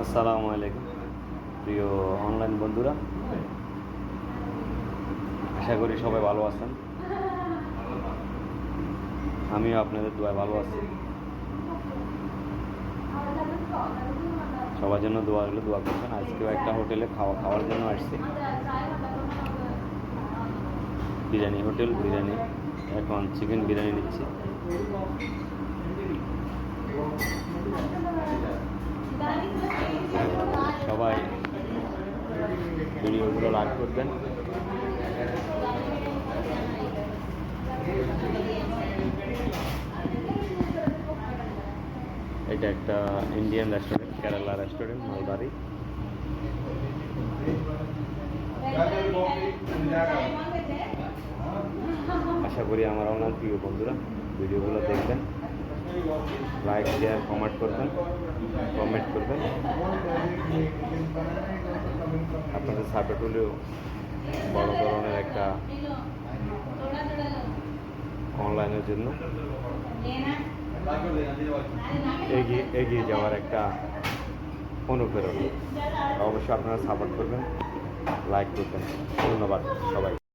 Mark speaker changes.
Speaker 1: আসসালামু আলাইকুম প্রিয় অনলাইন বন্ধুরা, আশা করি সবাই ভালো আছেন। আমিও আপনাদের দোয়ায় ভালো আছি। সবার জন্য দোয়া করবেন। আজকেও একটা হোটেলে খাওয়ার জন্য আসছি, বিরিয়ানি হোটেল। বিরিয়ানি, এখন চিকেন বিরিয়ানি নিচ্ছি। সবাই ভিডিওগুলো লাইক করবেন। এটা একটা ইন্ডিয়ান রেস্টুরেন্ট, কেরালা রেস্টুরেন্ট, মালবাড়ি। আশা করি আমার অনলাইন প্রিয় বন্ধুরা ভিডিওগুলো দেখবেন, লাইক শেয়ার কমেন্ট করবেন। আপনাদের সাপোর্ট হলেও বড় ধরনের একটা অনলাইনের জন্য এগিয়ে যাওয়ার একটা অনুপ্রেরণা। অবশ্যই আপনারা সাপোর্ট করবেন, লাইক করবেন। ধন্যবাদ সবাই।